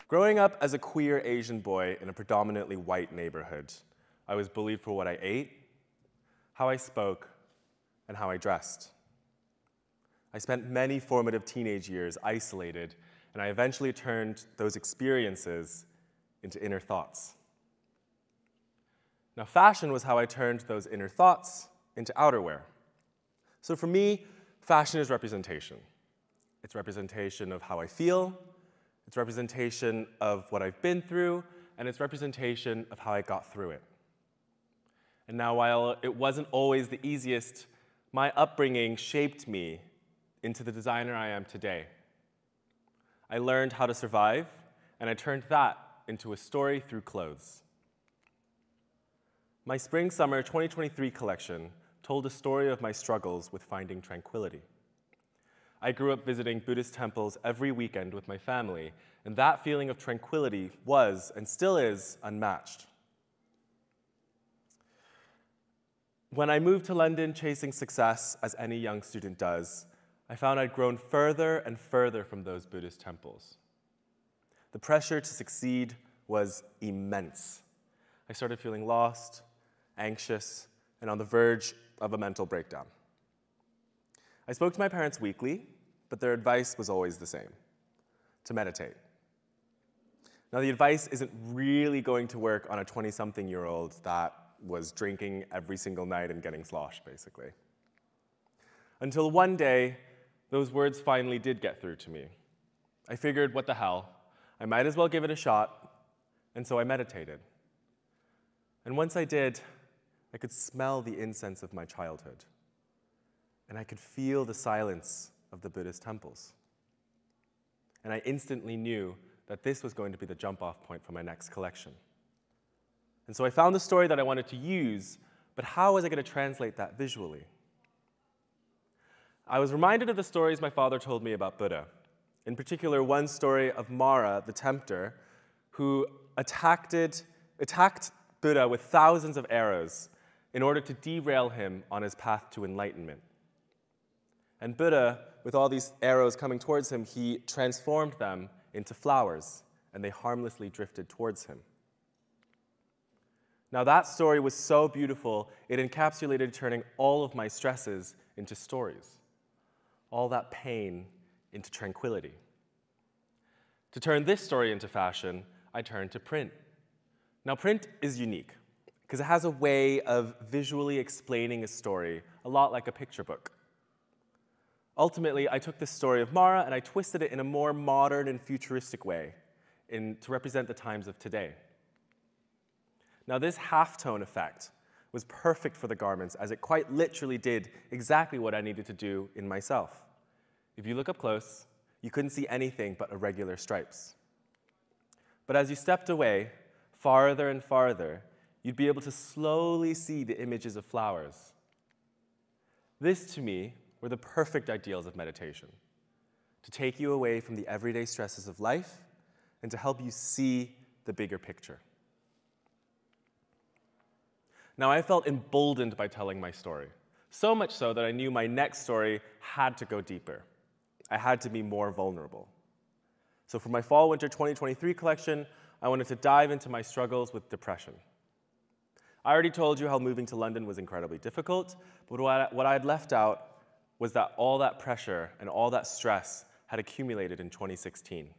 Growing up as a queer Asian boy in a predominantly white neighborhood, I was bullied for what I ate, how I spoke, and how I dressed. I spent many formative teenage years isolated, and I eventually turned those experiences into inner thoughts. Now, fashion was how I turned those inner thoughts into outerwear. So for me, fashion is representation. It's representation of how I feel, it's representation of what I've been through, and it's representation of how I got through it. And now, while it wasn't always the easiest, my upbringing shaped me into the designer I am today. I learned how to survive, and I turned that into a story through clothes. My Spring-Summer 2023 collection told a story of my struggles with finding tranquility. I grew up visiting Buddhist temples every weekend with my family, and that feeling of tranquility was, and still is, unmatched. When I moved to London chasing success, as any young student does, I found I'd grown further and further from those Buddhist temples. The pressure to succeed was immense. I started feeling lost, anxious, and on the verge of a mental breakdown. I spoke to my parents weekly, but their advice was always the same: to meditate. Now, the advice isn't really going to work on a 20-something-year-old that was drinking every single night and getting sloshed, basically. Until one day, those words finally did get through to me. I figured, what the hell, I might as well give it a shot, and so I meditated. And once I did, I could smell the incense of my childhood, and I could feel the silence of the Buddhist temples. And I instantly knew that this was going to be the jump-off point for my next collection. And so I found the story that I wanted to use, but how was I going to translate that visually? I was reminded of the stories my father told me about Buddha. In particular, one story of Mara, the tempter, who attacked Buddha with thousands of arrows in order to derail him on his path to enlightenment. And Buddha, with all these arrows coming towards him, he transformed them into flowers, and they harmlessly drifted towards him. Now, that story was so beautiful, it encapsulated turning all of my stresses into stories, all that pain into tranquility. To turn this story into fashion, I turned to print. Now, print is unique because it has a way of visually explaining a story, a lot like a picture book. Ultimately, I took this story of Mara and I twisted it in a more modern and futuristic way to represent the times of today. Now, this halftone effect was perfect for the garments, as it quite literally did exactly what I needed to do in myself. If you look up close, you couldn't see anything but irregular stripes. But as you stepped away, farther and farther, you'd be able to slowly see the images of flowers. This, to me, were the perfect ideals of meditation: to take you away from the everyday stresses of life and to help you see the bigger picture. Now, I felt emboldened by telling my story, so much so that I knew my next story had to go deeper. I had to be more vulnerable. So for my Fall/Winter 2023 collection, I wanted to dive into my struggles with depression. I already told you how moving to London was incredibly difficult, but what I had left out was that all that pressure and all that stress had accumulated in 2016,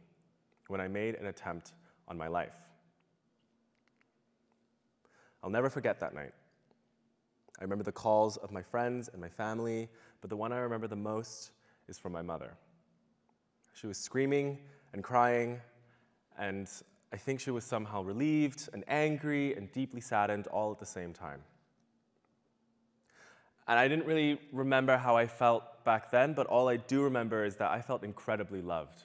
when I made an attempt on my life. I'll never forget that night. I remember the calls of my friends and my family, but the one I remember the most is from my mother. She was screaming and crying, and I think she was somehow relieved and angry and deeply saddened all at the same time. And I didn't really remember how I felt back then, but all I do remember is that I felt incredibly loved.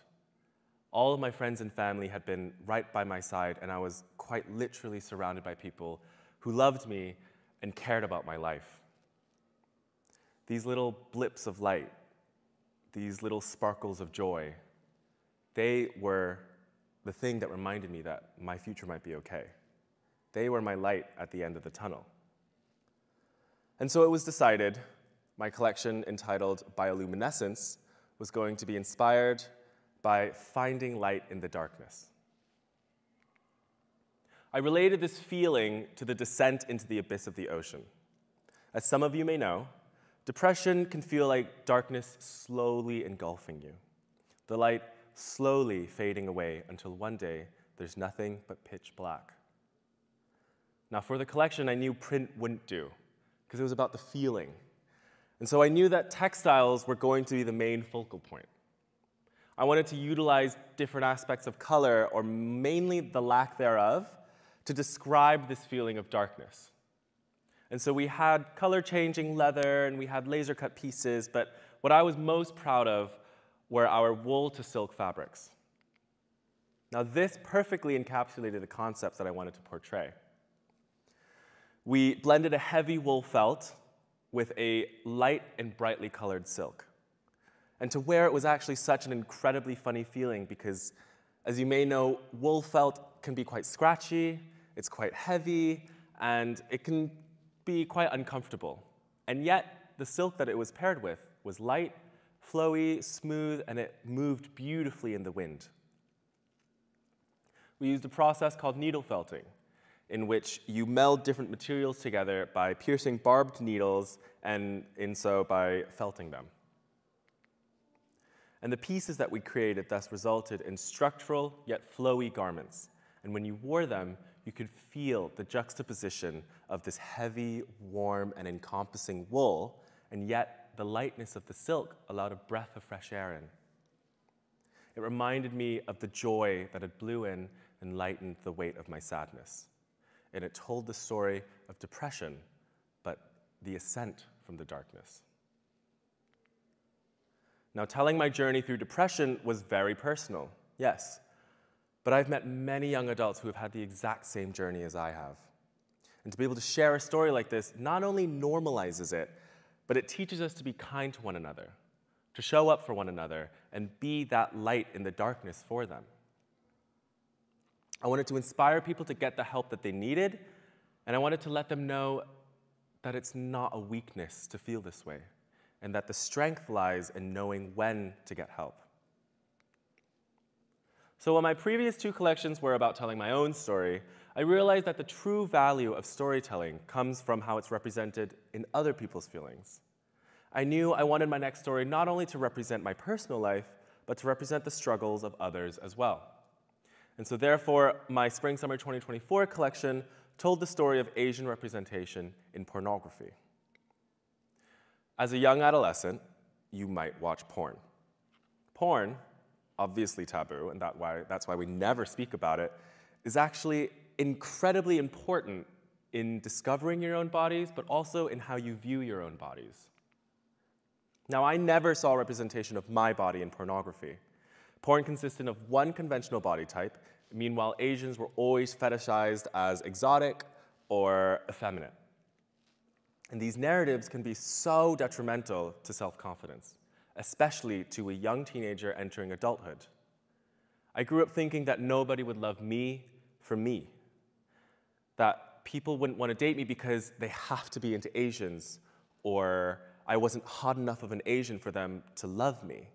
All of my friends and family had been right by my side, and I was quite literally surrounded by people who loved me and cared about my life. These little blips of light, these little sparkles of joy, they were the thing that reminded me that my future might be okay. They were my light at the end of the tunnel. And so it was decided my collection, entitled Bioluminescence, was going to be inspired by finding light in the darkness. I related this feeling to the descent into the abyss of the ocean. As some of you may know, depression can feel like darkness slowly engulfing you, the light slowly fading away until one day there's nothing but pitch black. Now, for the collection, I knew print wouldn't do, because it was about the feeling. And so I knew that textiles were going to be the main focal point. I wanted to utilize different aspects of color, or mainly the lack thereof, to describe this feeling of darkness. And so we had color-changing leather, and we had laser-cut pieces, but what I was most proud of were our wool-to-silk fabrics. Now, this perfectly encapsulated the concepts that I wanted to portray. We blended a heavy wool felt with a light and brightly colored silk. And to wear it was actually such an incredibly funny feeling because, as you may know, wool felt can be quite scratchy, it's quite heavy, and it can be quite uncomfortable. And yet, the silk that it was paired with was light, flowy, smooth, and it moved beautifully in the wind. We used a process called needle felting, in which you meld different materials together by piercing barbed needles and in so by felting them. And the pieces that we created thus resulted in structural yet flowy garments. And when you wore them, you could feel the juxtaposition of this heavy, warm, and encompassing wool, and yet the lightness of the silk allowed a breath of fresh air in. It reminded me of the joy that it blew in and lightened the weight of my sadness. And it told the story of depression, but the ascent from the darkness. Now, telling my journey through depression was very personal, yes, but I've met many young adults who have had the exact same journey as I have. And to be able to share a story like this not only normalizes it, but it teaches us to be kind to one another, to show up for one another, and be that light in the darkness for them. I wanted to inspire people to get the help that they needed, and I wanted to let them know that it's not a weakness to feel this way, and that the strength lies in knowing when to get help. So while my previous two collections were about telling my own story, I realized that the true value of storytelling comes from how it's represented in other people's feelings. I knew I wanted my next story not only to represent my personal life, but to represent the struggles of others as well. And so therefore, my Spring-Summer 2024 collection told the story of Asian representation in pornography. As a young adolescent, you might watch porn. Porn, obviously taboo, and that's why we never speak about it, is actually incredibly important in discovering your own bodies, but also in how you view your own bodies. Now, I never saw representation of my body in pornography. Porn consisted of one conventional body type. Meanwhile, Asians were always fetishized as exotic or effeminate. And these narratives can be so detrimental to self-confidence, especially to a young teenager entering adulthood. I grew up thinking that nobody would love me for me, that people wouldn't want to date me because they have to be into Asians, or I wasn't hot enough of an Asian for them to love me.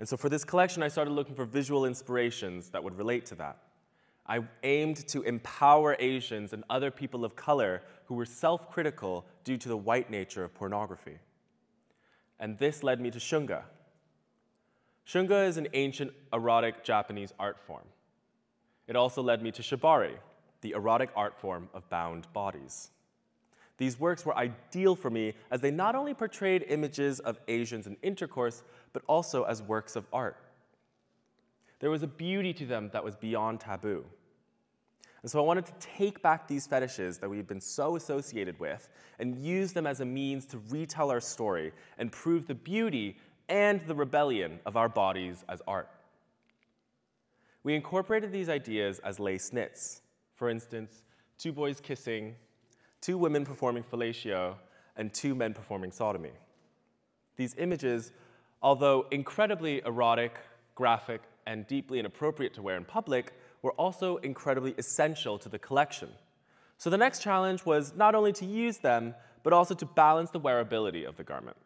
And so for this collection, I started looking for visual inspirations that would relate to that. I aimed to empower Asians and other people of color who were self-critical due to the white nature of pornography. And this led me to shunga. Shunga is an ancient erotic Japanese art form. It also led me to shibari, the erotic art form of bound bodies. These works were ideal for me as they not only portrayed images of Asians in intercourse, but also as works of art. There was a beauty to them that was beyond taboo. And so I wanted to take back these fetishes that we've been so associated with and use them as a means to retell our story and prove the beauty and the rebellion of our bodies as art. We incorporated these ideas as lace knits. For instance, 2 boys kissing, 2 women performing fellatio, and 2 men performing sodomy. These images, although incredibly erotic, graphic, and deeply inappropriate to wear in public, were also incredibly essential to the collection. So the next challenge was not only to use them, but also to balance the wearability of the garment.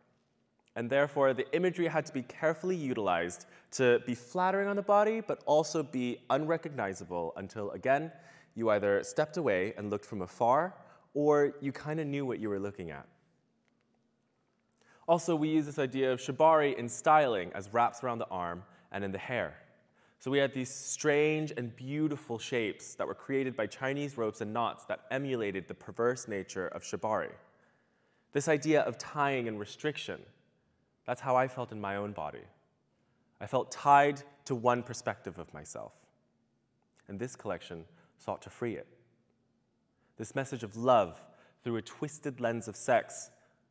and therefore the imagery had to be carefully utilized to be flattering on the body, but also be unrecognizable until, again, you either stepped away and looked from afar, or you kind of knew what you were looking at. Also, we use this idea of shibari in styling as wraps around the arm and in the hair. So we had these strange and beautiful shapes that were created by Chinese ropes and knots that emulated the perverse nature of shibari. This idea of tying and restriction, that's how I felt in my own body. I felt tied to one perspective of myself. And this collection sought to free it. This message of love through a twisted lens of sex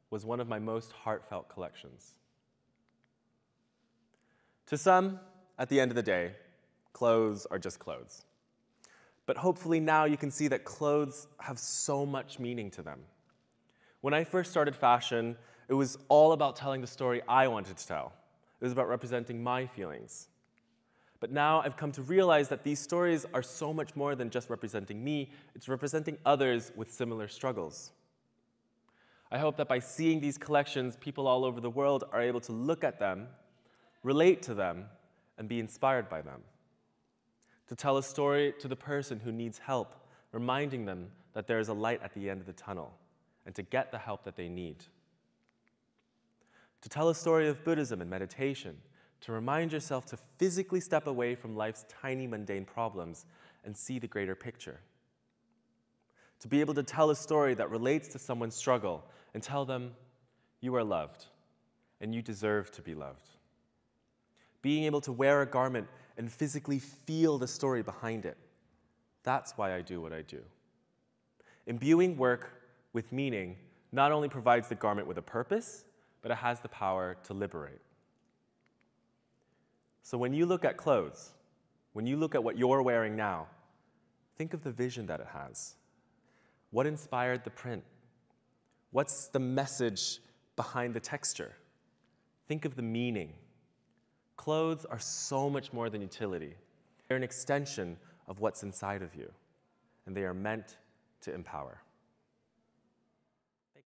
was one of my most heartfelt collections. To some, at the end of the day, clothes are just clothes. But hopefully now you can see that clothes have so much meaning to them. When I first started fashion, it was all about telling the story I wanted to tell. It was about representing my feelings. But now I've come to realize that these stories are so much more than just representing me, it's representing others with similar struggles. I hope that by seeing these collections, people all over the world are able to look at them, relate to them, and be inspired by them. To tell a story to the person who needs help, reminding them that there is a light at the end of the tunnel, and to get the help that they need. To tell a story of Buddhism and meditation, to remind yourself to physically step away from life's tiny mundane problems and see the greater picture. To be able to tell a story that relates to someone's struggle and tell them, you are loved, and you deserve to be loved. Being able to wear a garment and physically feel the story behind it. That's why I do what I do. Imbuing work with meaning not only provides the garment with a purpose, but it has the power to liberate. So when you look at clothes, when you look at what you're wearing now, think of the vision that it has. What inspired the print? What's the message behind the texture? Think of the meaning. Clothes are so much more than utility. They're an extension of what's inside of you, and they are meant to empower.